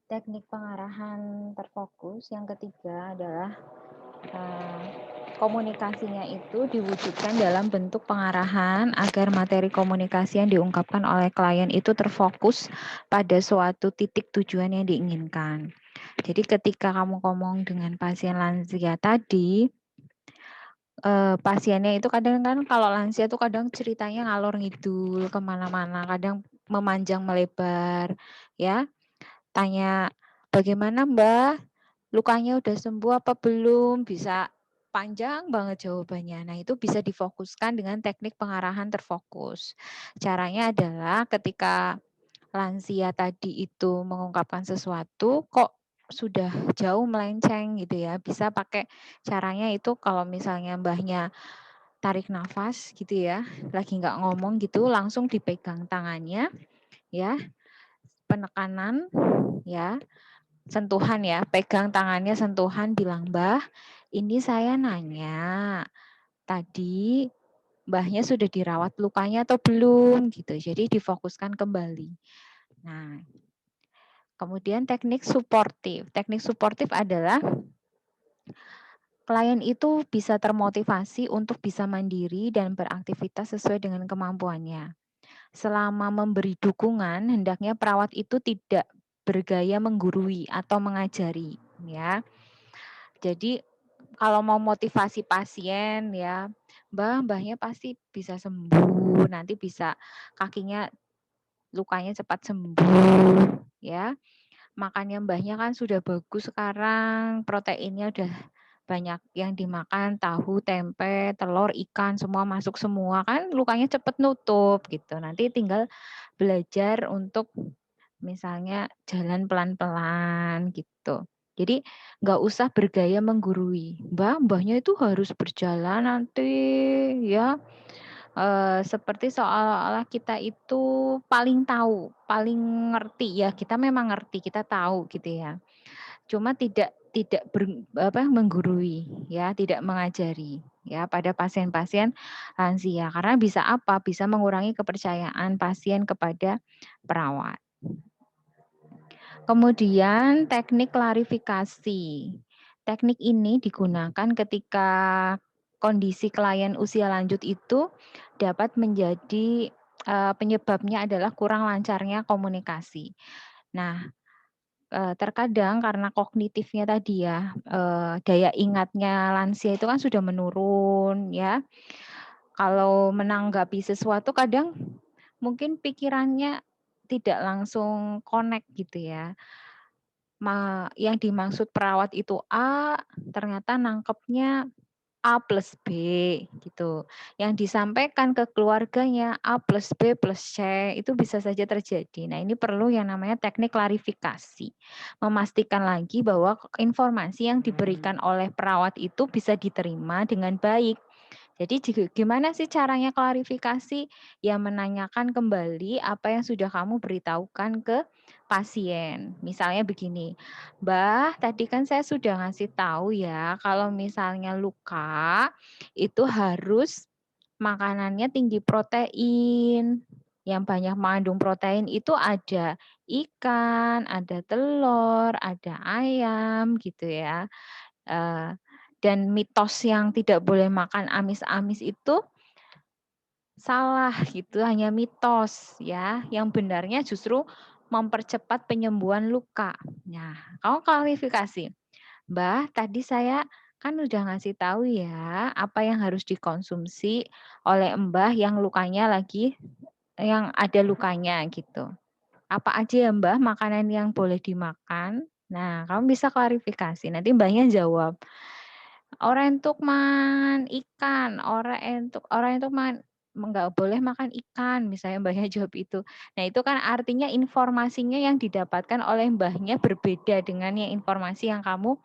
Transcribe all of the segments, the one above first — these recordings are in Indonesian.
Teknik pengarahan terfokus yang ketiga adalah komunikasinya itu diwujudkan dalam bentuk pengarahan agar materi komunikasi yang diungkapkan oleh klien itu terfokus pada suatu titik tujuan yang diinginkan. Jadi ketika kamu ngomong dengan pasien lansia tadi, pasiennya itu kadang kan kalau lansia itu kadang ceritanya ngalor ngidul kemana-mana, kadang memanjang melebar, ya. Tanya, bagaimana Mbak? Lukanya udah sembuh apa belum? Bisa panjang banget jawabannya. Nah, itu bisa difokuskan dengan teknik pengarahan terfokus. Caranya adalah ketika lansia tadi itu mengungkapkan sesuatu kok sudah jauh melenceng gitu ya. Bisa pakai caranya itu kalau misalnya mbahnya tarik nafas gitu ya, lagi nggak ngomong gitu, langsung dipegang tangannya ya, penekanan ya, sentuhan ya, pegang tangannya sentuhan, bilang, "Mbah, ini saya nanya, tadi Mbahnya sudah dirawat lukanya atau belum?" Gitu. Jadi difokuskan kembali. Nah, kemudian teknik suportif. Teknik suportif adalah klien itu bisa termotivasi untuk bisa mandiri dan beraktivitas sesuai dengan kemampuannya. Selama memberi dukungan, hendaknya perawat itu tidak bergaya menggurui atau mengajari, ya. Jadi kalau mau motivasi pasien ya, Mbahnya pasti bisa sembuh, nanti bisa kakinya lukanya cepat sembuh, ya. Makannya Mbahnya kan sudah bagus sekarang, proteinnya udah banyak yang dimakan, tahu, tempe, telur, ikan, semua masuk semua, kan lukanya cepat nutup gitu. Nanti tinggal belajar untuk misalnya jalan pelan-pelan gitu. Jadi nggak usah bergaya menggurui. Mbahnya itu harus berjalan nanti ya, seperti seolah-olah kita itu paling tahu, paling ngerti ya, kita memang ngerti, kita tahu gitu ya. Cuma tidak tidak menggurui ya, tidak mengajari ya pada pasien-pasien lansia. Karena bisa apa? Bisa mengurangi kepercayaan pasien kepada perawat. Kemudian teknik klarifikasi. Teknik ini digunakan ketika kondisi klien usia lanjut itu dapat menjadi penyebabnya adalah kurang lancarnya komunikasi. Nah, terkadang karena kognitifnya tadi ya, daya ingatnya lansia itu kan sudah menurun ya. Kalau menanggapi sesuatu kadang mungkin pikirannya tidak langsung connect gitu ya. Yang dimaksud perawat itu A, ternyata nangkepnya A plus B gitu. Yang disampaikan ke keluarganya A plus B plus C, itu bisa saja terjadi. Nah, ini perlu yang namanya teknik klarifikasi. Memastikan lagi bahwa informasi yang diberikan oleh perawat itu bisa diterima dengan baik. Jadi gimana sih caranya klarifikasi? Ya menanyakan kembali apa yang sudah kamu beritahukan ke pasien. Misalnya begini, Mbah, tadi kan saya sudah ngasih tahu ya, kalau misalnya luka itu harus makanannya tinggi protein. Yang banyak mengandung protein itu ada ikan, ada telur, ada ayam gitu ya. Dan mitos yang tidak boleh makan amis-amis itu salah gitu, hanya mitos ya. Yang benarnya justru mempercepat penyembuhan luka. Nah, kamu klarifikasi, Mbah, tadi saya kan udah ngasih tahu ya apa yang harus dikonsumsi oleh Mbah yang lukanya yang ada lukanya gitu. Apa aja ya Mbah makanan yang boleh dimakan? Nah, kamu bisa klarifikasi. Nanti Mbahnya jawab, "Ora entuk man ikan, ora entuk man nggak boleh makan ikan," misalnya Mbahnya jawab itu. Nah, itu kan artinya informasinya yang didapatkan oleh Mbahnya berbeda dengan yang informasi yang kamu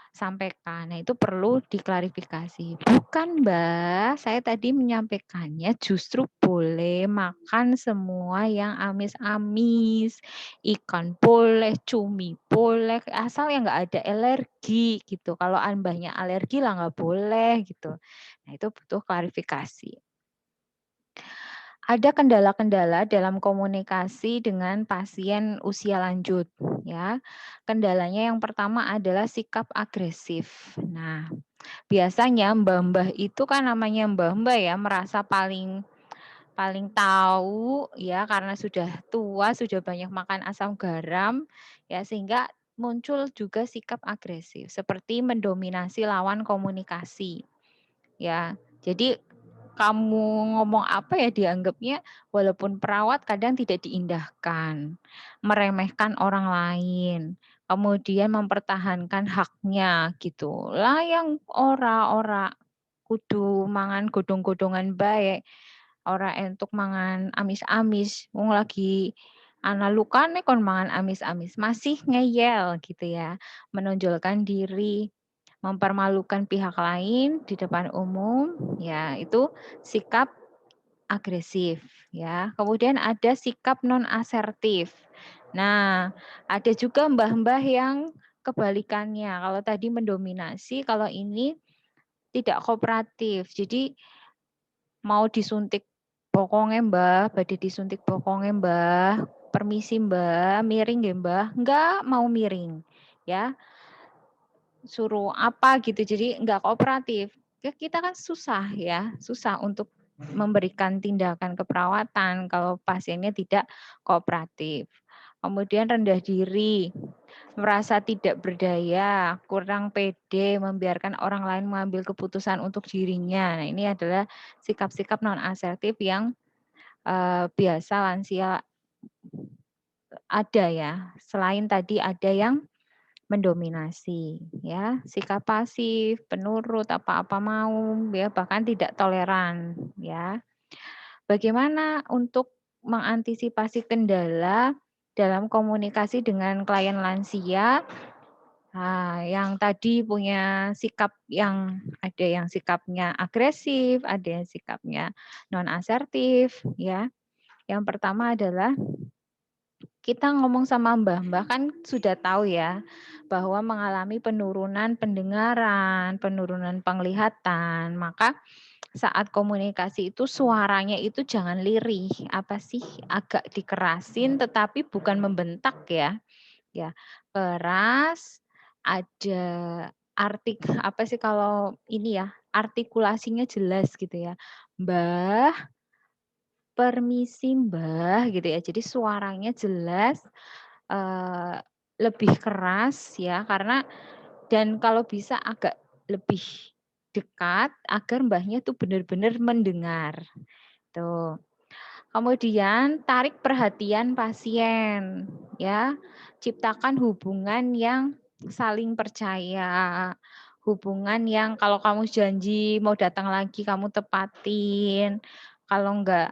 sampaikan. Nah, itu perlu diklarifikasi. "Bukan, Mbak, saya tadi menyampaikannya justru boleh makan semua yang amis-amis. Ikan boleh, cumi boleh, asal yang nggak ada alergi gitu. Kalau Mbahnya alergi lah nggak boleh gitu." Nah, itu butuh klarifikasi. Ada kendala-kendala dalam komunikasi dengan pasien usia lanjut. ya. Kendalanya yang pertama adalah sikap agresif. Nah, biasanya mbah-mbah itu kan namanya mbah-mbah ya, merasa paling paling tahu ya karena sudah tua, sudah banyak makan asam garam ya sehingga muncul juga sikap agresif seperti mendominasi lawan komunikasi ya. Jadi kamu ngomong apa ya dianggapnya walaupun perawat kadang tidak diindahkan, meremehkan orang lain, kemudian mempertahankan haknya gitu. Lah yang ora kudu mangan godhong-godhongan bae, ora entuk mangan amis-amis, wong lagi ana lukane kon mangan amis-amis, masih ngeyel gitu ya, menonjolkan diri, mempermalukan pihak lain di depan umum, ya itu sikap agresif ya. Kemudian ada sikap non asertif. Nah, ada juga mbah-mbah yang kebalikannya. Kalau tadi mendominasi, kalau ini tidak kooperatif. Jadi mau disuntik pokoknya Mbah, badhe disuntik pokoknya Mbah, permisi Mbah, miring nggih Mbah, enggak mau miring, ya. Suruh apa gitu, jadi enggak kooperatif. Ya kita kan susah ya, susah untuk memberikan tindakan keperawatan kalau pasiennya tidak kooperatif. Kemudian rendah diri, merasa tidak berdaya, kurang pede, membiarkan orang lain mengambil keputusan untuk dirinya. Nah, ini adalah sikap-sikap non asertif yang biasa lansia ada ya. Selain tadi ada yang mendominasi ya, sikap pasif, penurut, apa-apa mau ya, bahkan tidak toleran ya. Bagaimana untuk mengantisipasi kendala dalam komunikasi dengan klien lansia? Nah, yang tadi punya sikap yang ada yang sikapnya agresif, ada yang sikapnya non asertif ya. Yang pertama adalah kita ngomong sama mbah-mbah kan sudah tahu ya bahwa mengalami penurunan pendengaran, penurunan penglihatan. Maka saat komunikasi itu suaranya itu jangan lirih, apa sih agak dikerasin tetapi bukan membentak ya. Ya, keras, ada apa sih kalau ini ya, artikulasinya jelas gitu ya. Mbah, permisi Mbah gitu ya. Jadi suaranya jelas, eee, lebih keras ya karena dan kalau bisa agak lebih dekat agar Mbahnya tuh benar-benar mendengar, tuh. Kemudian tarik perhatian pasien, ya. Ciptakan hubungan yang saling percaya, hubungan yang kalau kamu janji mau datang lagi kamu tepatin, kalau enggak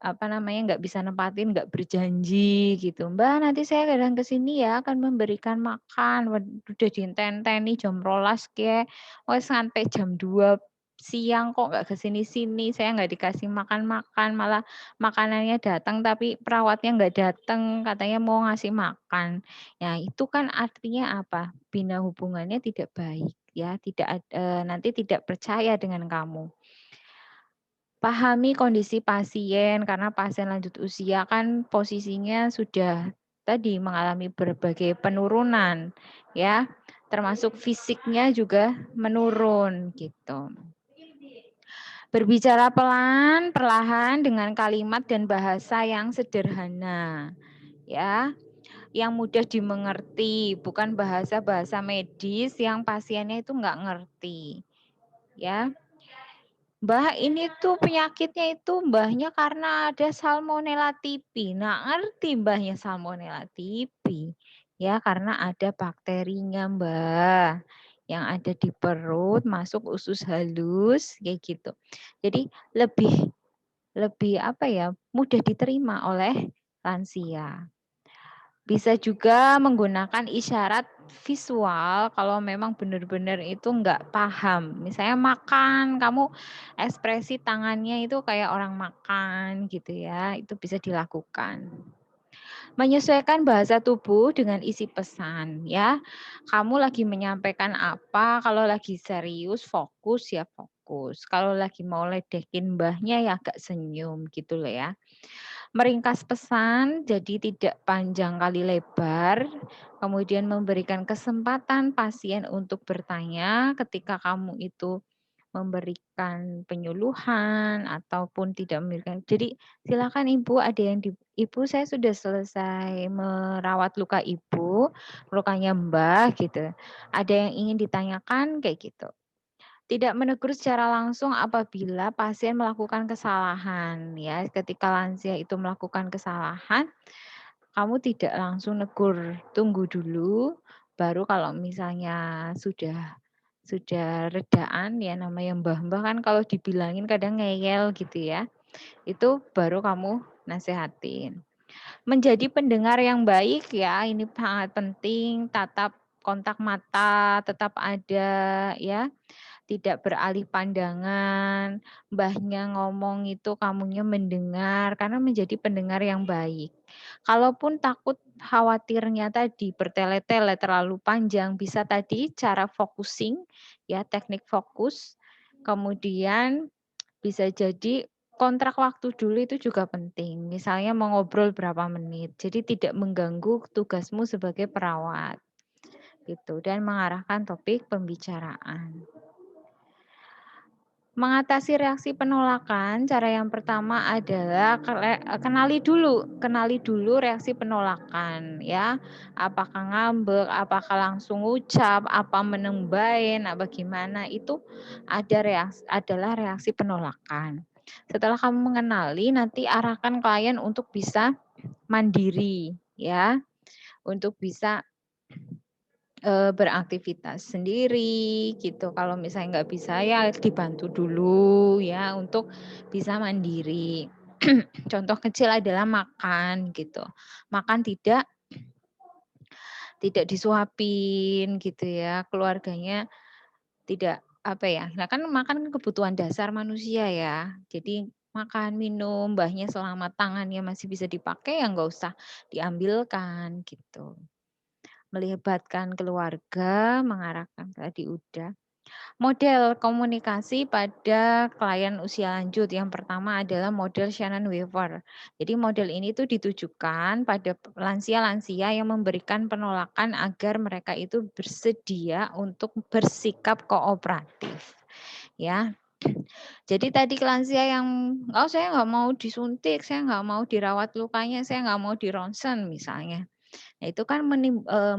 apa namanya, enggak bisa nepatin, enggak berjanji gitu, "Mbak, nanti saya kadang ke sini ya akan memberikan makan." Udah dienteni jam 12.00 ke, wes sampai jam 2 siang kok nggak ke sini-sini, saya nggak dikasih makan-makan, malah makanannya datang tapi perawatnya nggak datang, katanya mau ngasih makan. Ya itu kan artinya apa? Bina hubungannya tidak baik ya, nanti tidak percaya dengan kamu. Pahami kondisi pasien karena pasien lanjut usia kan posisinya sudah tadi mengalami berbagai penurunan ya, termasuk fisiknya juga menurun gitu. Berbicara pelan, perlahan dengan kalimat dan bahasa yang sederhana, ya, yang mudah dimengerti, bukan bahasa-bahasa medis yang pasiennya itu nggak ngerti, ya. Mbah, ini tuh penyakitnya itu mbahnya karena ada Salmonella typhi. Nah, ngerti mbahnya Salmonella typhi, ya karena ada bakterinya Mbah, yang ada di perut, masuk usus halus, kayak gitu. Jadi lebih lebih apa ya, mudah diterima oleh lansia. Bisa juga menggunakan isyarat visual kalau memang benar-benar itu nggak paham. Misalnya makan, kamu ekspresi tangannya itu kayak orang makan gitu ya, itu bisa dilakukan. Menyesuaikan bahasa tubuh dengan isi pesan ya. Kamu lagi menyampaikan apa, kalau lagi serius fokus ya fokus. Kalau lagi mau ledekin mbahnya ya agak senyum gitu loh ya. Meringkas pesan jadi tidak panjang kali lebar, kemudian memberikan kesempatan pasien untuk bertanya ketika kamu itu memberikan penyuluhan ataupun tidak memberikan. Jadi silakan Ibu, ada yang Ibu saya sudah selesai merawat luka Ibu, lukanya Mbah gitu. Ada yang ingin ditanyakan kayak gitu. Tidak menegur secara langsung apabila pasien melakukan kesalahan ya. Ketika lansia itu melakukan kesalahan, kamu tidak langsung negur, tunggu dulu baru kalau misalnya sudah redaan ya, namanya mbah-mbah kan kalau dibilangin kadang ngeyel gitu ya. Itu baru kamu nasehatin. Menjadi pendengar yang baik ya, ini sangat penting, tatap kontak mata tetap ada ya, tidak beralih pandangan, mbahnya ngomong itu kamunya mendengar, karena menjadi pendengar yang baik. Kalaupun takut khawatirnya tadi bertele-tele terlalu panjang, bisa tadi cara focusing, ya teknik fokus, kemudian bisa jadi kontrak waktu dulu itu juga penting, misalnya mau ngobrol berapa menit, jadi tidak mengganggu tugasmu sebagai perawat, gitu, dan mengarahkan topik pembicaraan. Mengatasi reaksi penolakan, cara yang pertama adalah kenali dulu reaksi penolakan ya. Apakah ngambek, apakah langsung ucap, apa menembain, apa gimana, itu adalah reaksi penolakan. Setelah kamu mengenali, nanti arahkan klien untuk bisa mandiri ya, untuk bisa beraktivitas sendiri gitu. Kalau misalnya nggak bisa ya dibantu dulu ya untuk bisa mandiri. Contoh kecil adalah makan gitu. Makan tidak disuapin gitu ya. Keluarganya tidak apa ya. Nah kan makan kebutuhan dasar manusia ya. Jadi makan, minum, mbahnya selama tangannya masih bisa dipakai ya nggak usah diambilkan gitu. Melibatkan keluarga, mengarahkan tadi udah. Model komunikasi pada klien usia lanjut, yang pertama adalah model Shannon-Weaver. Jadi model ini tuh ditujukan pada lansia-lansia yang memberikan penolakan agar mereka itu bersedia untuk bersikap kooperatif. Ya, jadi tadi lansia yang, "Oh saya nggak mau disuntik, saya nggak mau dirawat lukanya, saya nggak mau di ronsen," misalnya. Nah, itu kan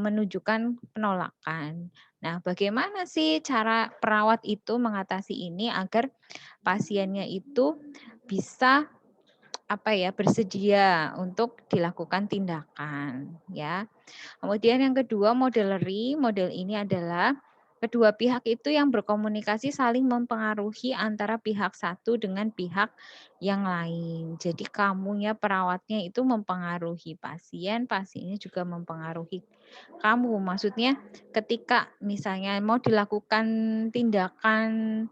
menunjukkan penolakan. Nah, bagaimana sih cara perawat itu mengatasi ini agar pasiennya itu bisa apa ya, bersedia untuk dilakukan tindakan ya. Kemudian yang kedua modeleri, model ini adalah kedua pihak itu yang berkomunikasi saling mempengaruhi antara pihak satu dengan pihak yang lain. Jadi kamunya perawatnya itu mempengaruhi pasien, pasiennya juga mempengaruhi kamu. Maksudnya ketika misalnya mau dilakukan tindakan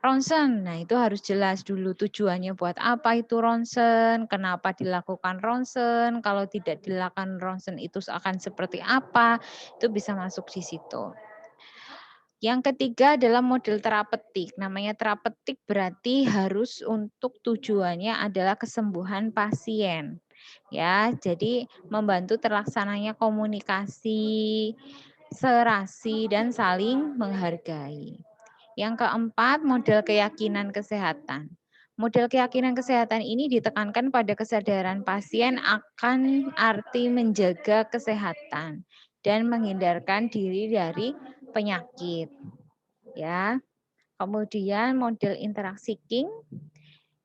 ronsen, nah itu harus jelas dulu tujuannya buat apa itu ronsen, kenapa dilakukan ronsen, kalau tidak dilakukan ronsen itu akan seperti apa, itu bisa masuk di situ. Yang ketiga adalah model terapeutik. Namanya terapeutik berarti harus untuk tujuannya adalah kesembuhan pasien. Ya, jadi membantu terlaksananya komunikasi, serasi dan saling menghargai. Yang keempat, model keyakinan kesehatan. Model keyakinan kesehatan ini ditekankan pada kesadaran pasien akan arti menjaga kesehatan dan menghindarkan diri dari penyakit. Ya. Kemudian model interaksi King,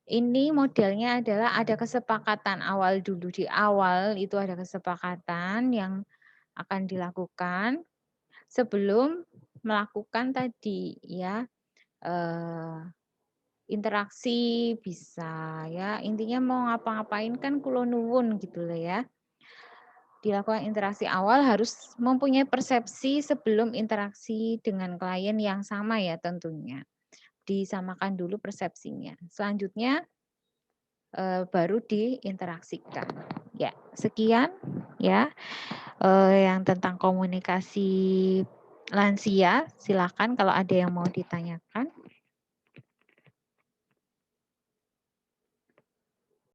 ini modelnya adalah ada kesepakatan awal dulu, di awal itu ada kesepakatan yang akan dilakukan sebelum melakukan tadi ya, interaksi bisa ya, intinya mau ngapa-ngapain kan kulo nuwun gitu loh ya. Dilakukan interaksi awal harus mempunyai persepsi sebelum interaksi dengan klien yang sama ya tentunya. Disamakan dulu persepsinya. Selanjutnya baru diinteraksikan. Ya, sekian ya yang tentang komunikasi lansia. Silakan kalau ada yang mau ditanyakan.